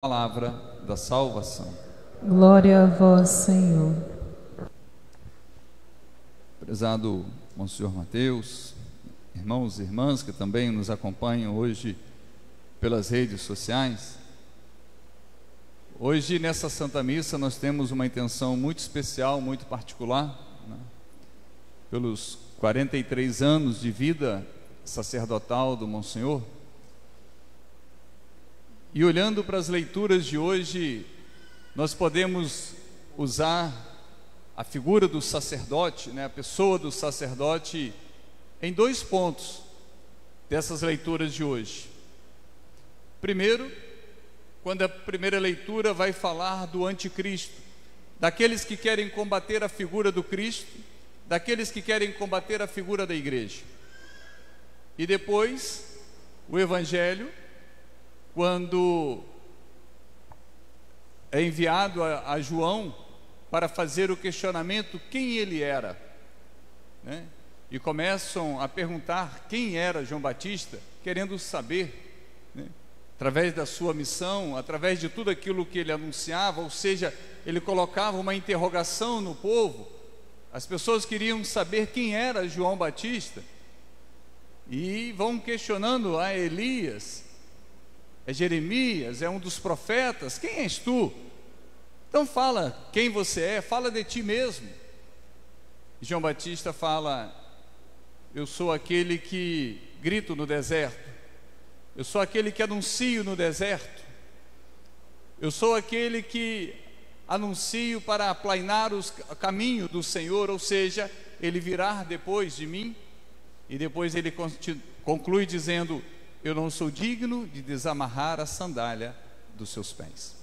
Palavra da salvação. Glória a vós, Senhor. Prezado Monsenhor Mateus, irmãos e irmãs que também nos acompanham hoje pelas redes sociais. Hoje, nessa Santa Missa, nós temos uma intenção muito especial, muito particular, né? Pelos 43 anos de vida sacerdotal do Monsenhor. E olhando para as leituras de hoje, nós podemos usar a figura do sacerdote, né, a pessoa do sacerdote, em dois pontos dessas leituras de hoje. Primeiro, quando a primeira leitura vai falar do anticristo, daqueles que querem combater a figura do Cristo, daqueles que querem combater a figura da igreja. E depois, o Evangelho, quando é enviado a João para fazer o questionamento quem ele era, né? E começam a perguntar quem era João Batista, querendo saber, né? Através da sua missão, através de tudo aquilo que ele anunciava, ou seja, ele colocava uma interrogação no povo. As pessoas queriam saber quem era João Batista e vão questionando a Elias. É Jeremias, é um dos profetas, quem és tu? Então fala quem você é, fala de ti mesmo. E João Batista fala: eu sou aquele que grito no deserto, eu sou aquele que anuncio no deserto, eu sou aquele que anuncio para aplainar o caminho do Senhor, ou seja, ele virá depois de mim. E depois ele conclui dizendo: eu não sou digno de desamarrar a sandália dos seus pés.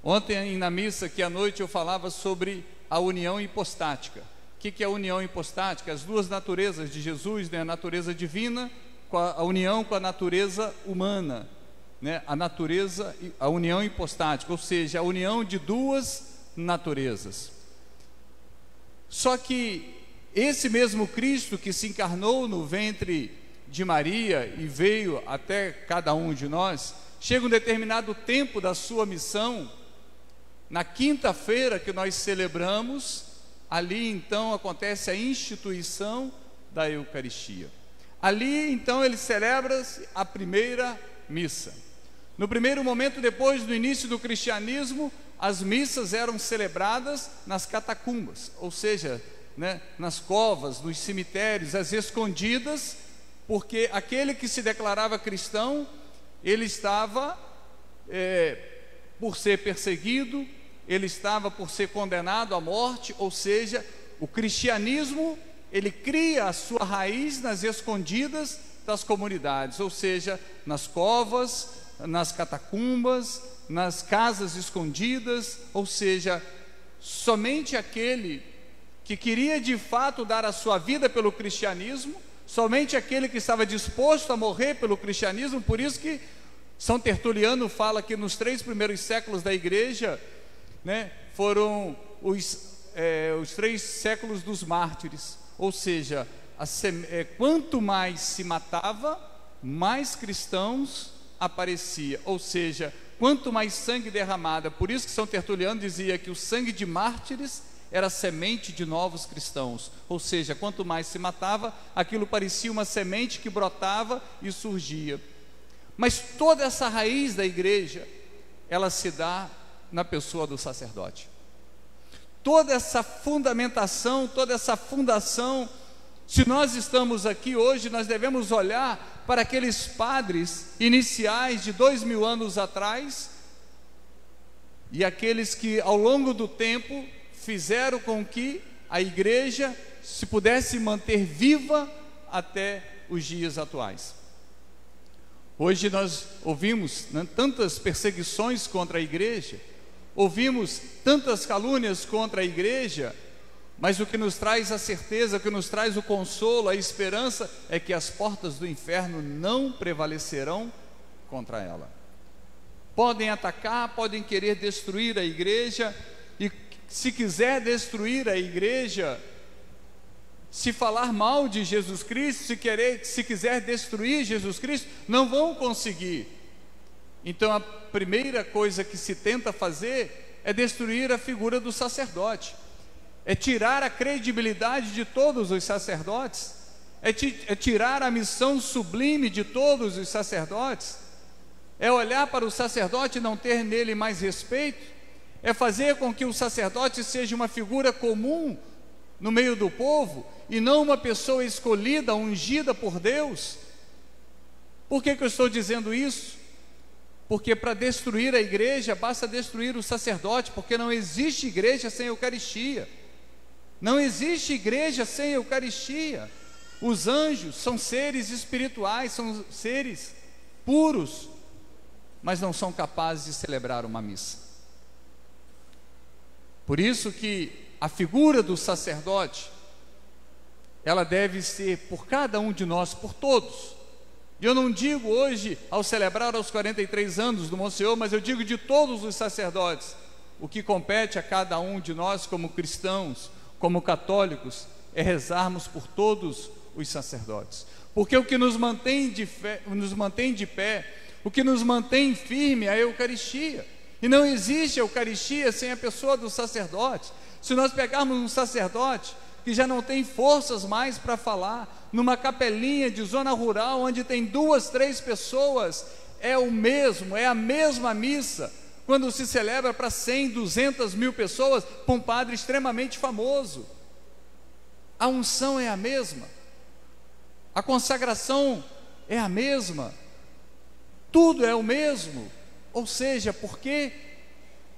Ontem na missa aqui à noite eu falava sobre a união hipostática. O que é a união hipostática? As duas naturezas de Jesus, né? A natureza divina, a união com a natureza humana, né? A união hipostática, ou seja, a união de duas naturezas. Só que esse mesmo Cristo que se encarnou no ventre de Maria e veio até cada um de nós, chega um determinado tempo da sua missão, na quinta-feira que nós celebramos, ali então acontece a instituição da Eucaristia. Ali então ele celebra a primeira missa. No primeiro momento, depois do início do cristianismo, as missas eram celebradas nas catacumbas, ou seja, né, nas covas, nos cemitérios, às escondidas, porque aquele que se declarava cristão, ele estava por ser perseguido, ele estava por ser condenado à morte, ou seja, o cristianismo, ele cria a sua raiz nas escondidas das comunidades, ou seja, nas covas, nas catacumbas, nas casas escondidas, ou seja, somente aquele que queria de fato dar a sua vida pelo cristianismo, somente aquele que estava disposto a morrer pelo cristianismo. Por isso que São Tertuliano fala que nos 3 primeiros séculos da igreja, né, foram os 3 séculos dos mártires, ou seja, quanto mais se matava, mais cristãos aparecia, ou seja, quanto mais sangue derramado. Por isso que São Tertuliano dizia que o sangue de mártires era semente de novos cristãos, ou seja, quanto mais se matava, aquilo parecia uma semente que brotava e surgia. Mas toda essa raiz da igreja, ela se dá na pessoa do sacerdote. Toda essa fundamentação, toda essa fundação, se nós estamos aqui hoje, nós devemos olhar para aqueles padres iniciais de 2000 anos atrás, e aqueles que ao longo do tempo fizeram com que a igreja se pudesse manter viva até os dias atuais. Hoje nós ouvimos, né, tantas perseguições contra a igreja, ouvimos tantas calúnias contra a igreja, mas o que nos traz a certeza, o que nos traz o consolo, a esperança, é que as portas do inferno não prevalecerão contra ela. Podem atacar, podem querer destruir a igreja, e se quiser destruir a igreja, se falar mal de Jesus Cristo, se quiser destruir Jesus Cristo, não vão conseguir. Então a primeira coisa que se tenta fazer é destruir a figura do sacerdote, é tirar a credibilidade de todos os sacerdotes, é tirar a missão sublime de todos os sacerdotes, é olhar para o sacerdote e não ter nele mais respeito, é fazer com que o sacerdote seja uma figura comum no meio do povo e não uma pessoa escolhida, ungida por Deus. Por que eu estou dizendo isso? Porque para destruir a igreja basta destruir o sacerdote, porque não existe igreja sem Eucaristia. Não existe igreja sem Eucaristia. Os anjos são seres espirituais, são seres puros, mas não são capazes de celebrar uma missa. Por isso que a figura do sacerdote, ela deve ser por cada um de nós, por todos. E eu não digo hoje, ao celebrar os 43 anos do Monsenhor, mas eu digo de todos os sacerdotes. O que compete a cada um de nós como cristãos, como católicos, é rezarmos por todos os sacerdotes. Porque o que nos mantém de pé, o que nos mantém firme é a Eucaristia. E não existe Eucaristia sem a pessoa do sacerdote. Se nós pegarmos um sacerdote que já não tem forças mais para falar, numa capelinha de zona rural, onde tem 2, 3 pessoas, é a mesma missa, quando se celebra para 100, 200 mil pessoas, para um padre extremamente famoso. A unção é a mesma, a consagração é a mesma, tudo é o mesmo. Ou seja, por quê?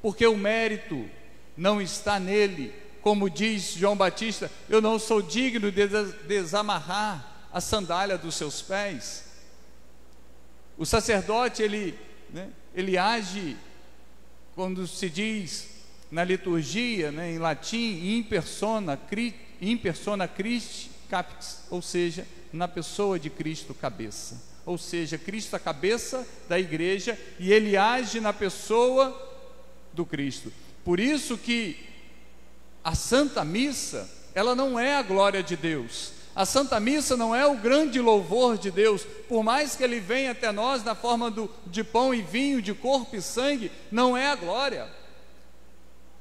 Porque o mérito não está nele. Como diz João Batista, eu não sou digno de desamarrar a sandália dos seus pés. O sacerdote, ele age, quando se diz na liturgia, em latim, in persona Christi captis, ou seja, na pessoa de Cristo cabeça. Ou seja, Cristo a cabeça da igreja e ele age na pessoa do Cristo. Por isso que a Santa Missa, ela não é a glória de Deus. A Santa Missa não é o grande louvor de Deus. Por mais que ele venha até nós na forma de pão e vinho, de corpo e sangue, não é a glória.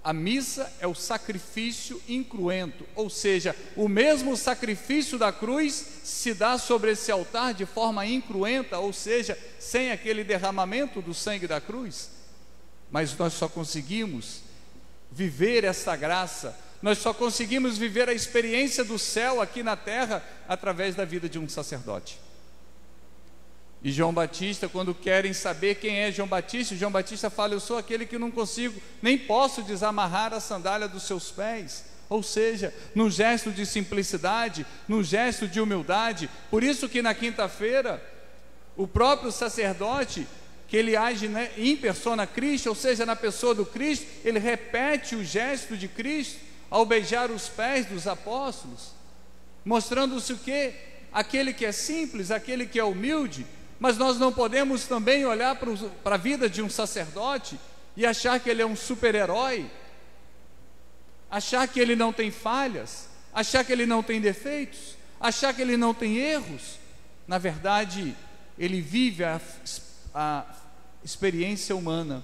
A missa é o sacrifício incruento, ou seja, o mesmo sacrifício da cruz se dá sobre esse altar de forma incruenta, ou seja, sem aquele derramamento do sangue da cruz. Mas nós só conseguimos viver essa graça, nós só conseguimos viver a experiência do céu aqui na terra através da vida de um sacerdote. E João Batista, quando querem saber quem é João Batista fala: eu sou aquele que não consigo, nem posso desamarrar a sandália dos seus pés. Ou seja, num gesto de simplicidade, num gesto de humildade. Por isso que na quinta-feira, o próprio sacerdote, que ele age in persona Christi, ou seja, na pessoa do Cristo, ele repete o gesto de Cristo ao beijar os pés dos apóstolos, mostrando-se o quê? Aquele que é simples, aquele que é humilde. Mas nós não podemos também olhar para a vida de um sacerdote e achar que ele é um super-herói, achar que ele não tem falhas, achar que ele não tem defeitos, achar que ele não tem erros. Na verdade, ele vive a experiência humana,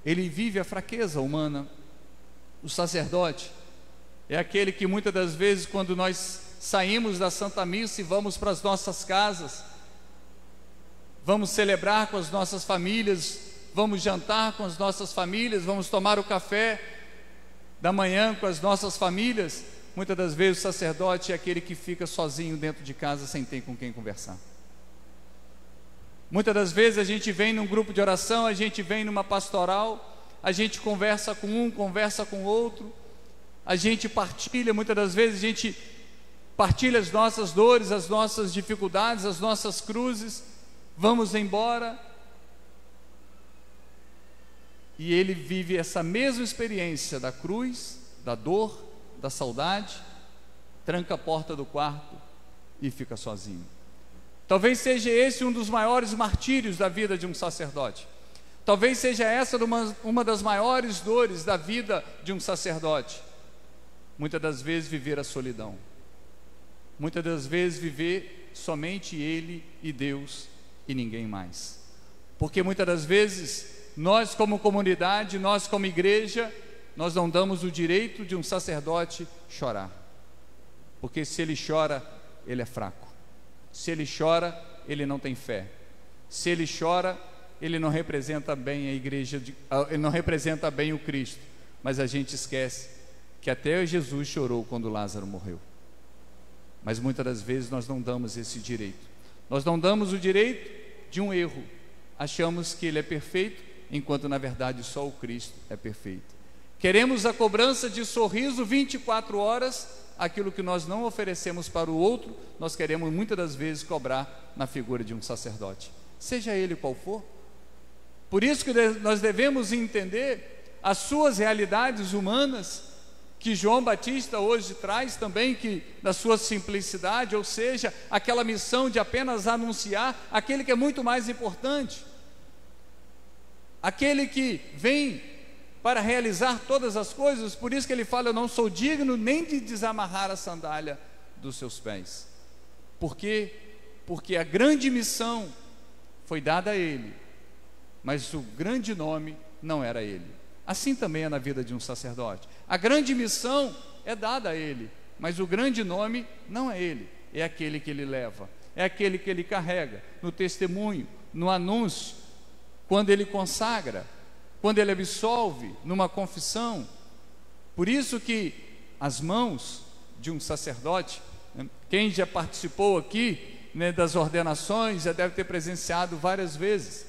ele vive a fraqueza humana. O sacerdote é aquele que muitas das vezes, quando nós saímos da Santa Missa e vamos para as nossas casas, vamos celebrar com as nossas famílias, vamos jantar com as nossas famílias, vamos tomar o café da manhã com as nossas famílias, muitas das vezes o sacerdote é aquele que fica sozinho dentro de casa sem ter com quem conversar. Muitas das vezes a gente vem num grupo de oração, a gente vem numa pastoral, a gente conversa com um, conversa com outro, a gente partilha, muitas das vezes a gente partilha as nossas dores, as nossas dificuldades, as nossas cruzes, vamos embora, e ele vive essa mesma experiência da cruz, da dor, da saudade, tranca a porta do quarto e fica sozinho. Talvez seja esse um dos maiores martírios da vida de um sacerdote. Talvez seja essa uma das maiores dores da vida de um sacerdote. Muitas das vezes viver a solidão. Muitas das vezes viver somente ele e Deus e ninguém mais. Porque muitas das vezes, nós como comunidade, nós como igreja, nós não damos o direito de um sacerdote chorar. Porque se ele chora, ele é fraco. Se ele chora, ele não tem fé. Se ele chora, ele não representa bem a igreja, ele não representa bem o Cristo. Mas a gente esquece que até Jesus chorou quando Lázaro morreu. Mas muitas das vezes nós não damos esse direito. Nós não damos o direito de um erro. Achamos que ele é perfeito, enquanto na verdade só o Cristo é perfeito. Queremos a cobrança de sorriso 24 horas, aquilo que nós não oferecemos para o outro, nós queremos muitas das vezes cobrar na figura de um sacerdote, seja ele qual for. Por isso que nós devemos entender as suas realidades humanas, que João Batista hoje traz também, que na sua simplicidade, ou seja, aquela missão de apenas anunciar aquele que é muito mais importante, aquele que vem para realizar todas as coisas. Por isso que ele fala: eu não sou digno nem de desamarrar a sandália dos seus pés. Por quê? Porque a grande missão foi dada a ele, mas o grande nome não era ele. Assim também é na vida de um sacerdote. A grande missão é dada a ele, mas o grande nome não é ele, é aquele que ele leva, é aquele que ele carrega no testemunho, no anúncio, quando ele consagra, quando ele absolve numa confissão. Por isso que as mãos de um sacerdote, né, quem já participou aqui, né, das ordenações, já deve ter presenciado várias vezes,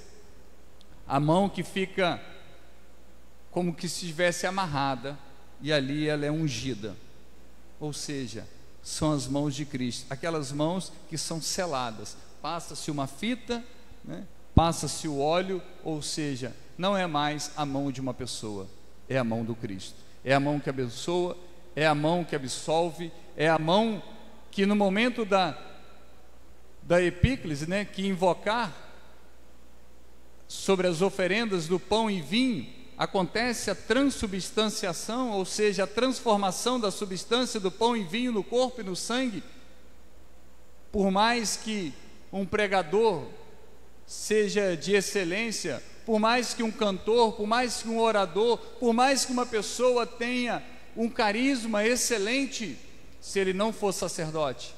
a mão que fica como que se estivesse amarrada, e ali ela é ungida, ou seja, são as mãos de Cristo, aquelas mãos que são seladas, passa-se uma fita, né, passa-se o óleo, ou seja, não é mais a mão de uma pessoa, é a mão do Cristo, é a mão que abençoa, é a mão que absolve, é a mão que no momento da epíclise, né, que invocar sobre as oferendas do pão e vinho, acontece a transubstanciação, ou seja, a transformação da substância do pão e vinho no corpo e no sangue. Por mais que um pregador seja de excelência, por mais que um cantor, por mais que um orador, por mais que uma pessoa tenha um carisma excelente, se ele não for sacerdote,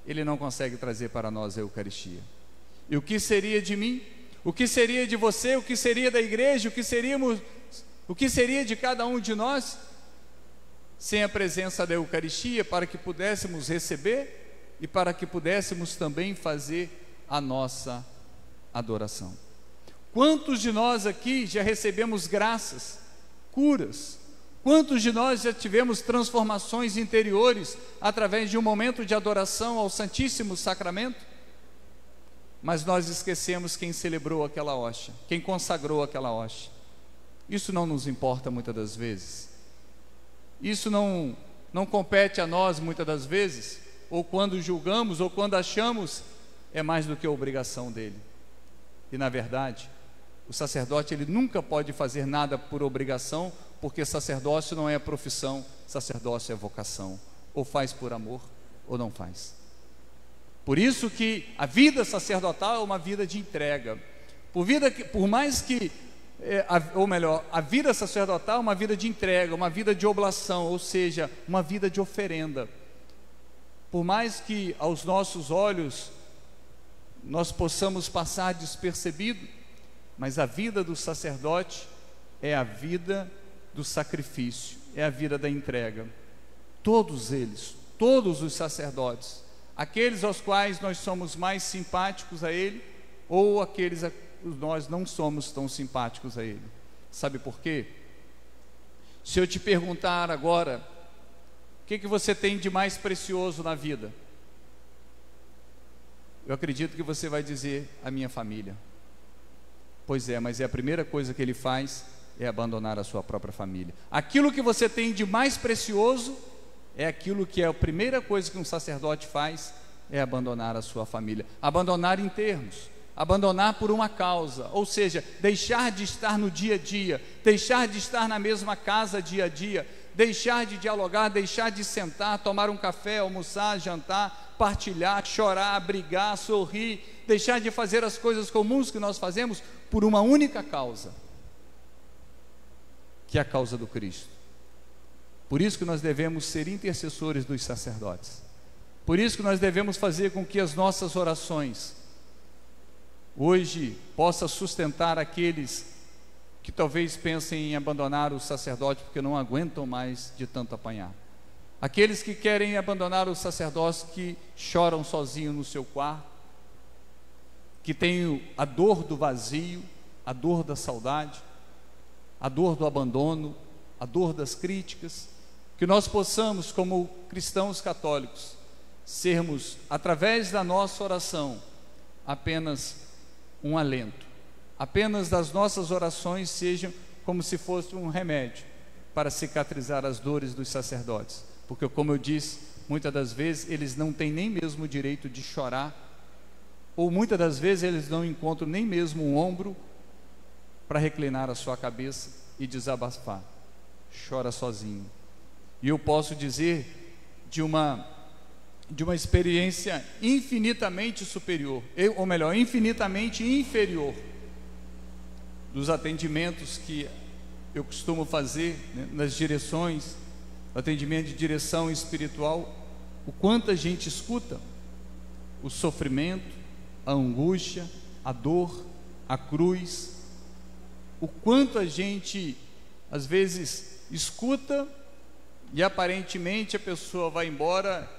ele não consegue trazer para nós a Eucaristia. E o que seria de mim? O que seria de você? O que seria da igreja? O que seria de cada um de nós sem a presença da Eucaristia, para que pudéssemos receber e para que pudéssemos também fazer a nossa adoração? Quantos de nós aqui já recebemos graças, curas? Quantos de nós já tivemos transformações interiores através de um momento de adoração ao Santíssimo Sacramento? Mas nós esquecemos quem celebrou aquela hóstia, quem consagrou aquela hóstia. Isso não nos importa muitas das vezes. Isso não compete a nós muitas das vezes, ou quando julgamos, ou quando achamos, é mais do que a obrigação dele. E na verdade, o sacerdote, ele nunca pode fazer nada por obrigação, porque sacerdócio não é profissão, sacerdócio é vocação. Ou faz por amor, ou não faz. Por isso que a vida sacerdotal é uma vida de entrega. Por mais que, a vida sacerdotal é uma vida de entrega, uma vida de oblação, ou seja, uma vida de oferenda. Por mais que aos nossos olhos nós possamos passar despercebido, mas a vida do sacerdote é a vida do sacrifício, é a vida da entrega. Todos eles, todos os sacerdotes, aqueles aos quais nós somos mais simpáticos a ele, ou aqueles a nós não somos tão simpáticos a ele. Sabe por quê? Se eu te perguntar agora, o que você tem de mais precioso na vida? Eu acredito que você vai dizer: a minha família. Pois é, mas é a primeira coisa que ele faz, é abandonar a sua própria família. Aquilo que você tem de mais precioso é aquilo que é a primeira coisa que um sacerdote faz, é abandonar a sua família. Abandonar em termos, abandonar por uma causa, ou seja, deixar de estar no dia a dia, deixar de estar na mesma casa dia a dia, deixar de dialogar, deixar de sentar, tomar um café, almoçar, jantar, partilhar, chorar, brigar, sorrir, deixar de fazer as coisas comuns que nós fazemos por uma única causa, que é a causa do Cristo. Por isso que nós devemos ser intercessores dos sacerdotes. Por isso que nós devemos fazer com que as nossas orações hoje possam sustentar aqueles que talvez pensem em abandonar o sacerdote porque não aguentam mais de tanto apanhar. Aqueles que querem abandonar o sacerdócio, que choram sozinho no seu quarto, que têm a dor do vazio, a dor da saudade, a dor do abandono, a dor das críticas, que nós possamos, como cristãos católicos, sermos, através da nossa oração, apenas um alento, apenas das nossas orações sejam como se fosse um remédio para cicatrizar as dores dos sacerdotes, porque, como eu disse, muitas das vezes eles não têm nem mesmo o direito de chorar, ou muitas das vezes eles não encontram nem mesmo um ombro para reclinar a sua cabeça e desabafar, chora sozinho. E eu posso dizer de uma experiência infinitamente superior, ou melhor, infinitamente inferior, dos atendimentos que eu costumo fazer, né, nas direções, atendimento de direção espiritual, o quanto a gente escuta o sofrimento, a angústia, a dor, a cruz, o quanto a gente às vezes escuta e aparentemente a pessoa vai embora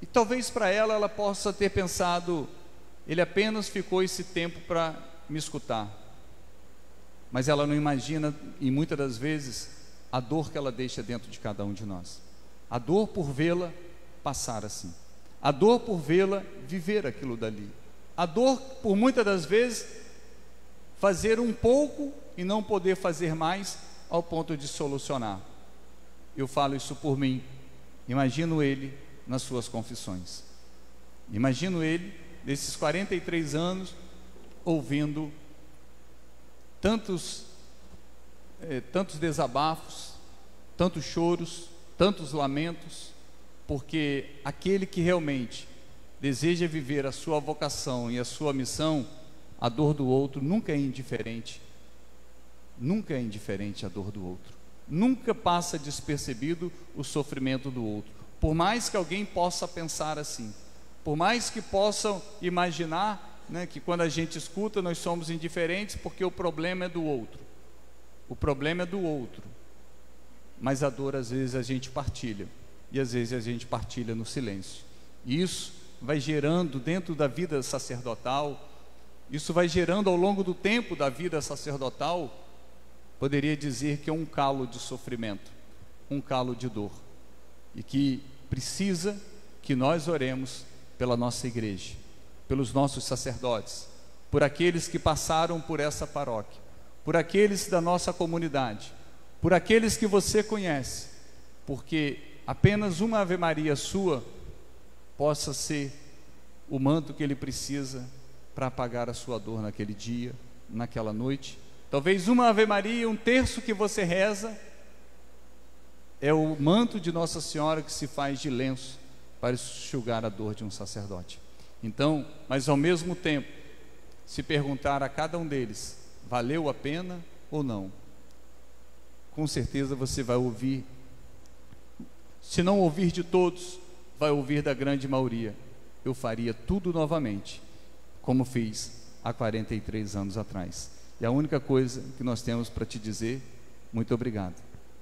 e talvez para ela possa ter pensado, ele apenas ficou esse tempo para me escutar, mas ela não imagina, e muitas das vezes, a dor que ela deixa dentro de cada um de nós, a dor por vê-la passar assim, a dor por vê-la viver aquilo dali, a dor por muitas das vezes fazer um pouco e não poder fazer mais ao ponto de solucionar. Eu falo isso por mim, imagino ele nas suas confissões, imagino ele nesses 43 anos ouvindo tantos desabafos, tantos choros, tantos lamentos, porque aquele que realmente deseja viver a sua vocação e a sua missão, a dor do outro nunca é indiferente, nunca é indiferente a dor do outro, nunca passa despercebido o sofrimento do outro, por mais que alguém possa pensar assim, por mais que possam imaginar, né, que quando a gente escuta nós somos indiferentes porque o problema é do outro, o problema é do outro, mas a dor às vezes a gente partilha, e às vezes a gente partilha no silêncio, e isso vai gerando dentro da vida sacerdotal, isso vai gerando ao longo do tempo da vida sacerdotal, poderia dizer que é um calo de sofrimento, um calo de dor, e que precisa que nós oremos pela nossa igreja, pelos nossos sacerdotes, por aqueles que passaram por essa paróquia, por aqueles da nossa comunidade, por aqueles que você conhece, porque apenas uma Ave Maria sua possa ser o manto que ele precisa para apagar a sua dor naquele dia, naquela noite. Talvez uma Ave Maria, um terço que você reza, é o manto de Nossa Senhora que se faz de lenço para enxugar a dor de um sacerdote. Então, mas ao mesmo tempo, se perguntar a cada um deles, valeu a pena ou não? Com certeza você vai ouvir, se não ouvir de todos, vai ouvir da grande maioria, eu faria tudo novamente, como fiz há 43 anos atrás. E a única coisa que nós temos para te dizer, muito obrigado.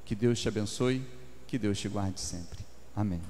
Que Deus te abençoe, que Deus te guarde sempre. Amém.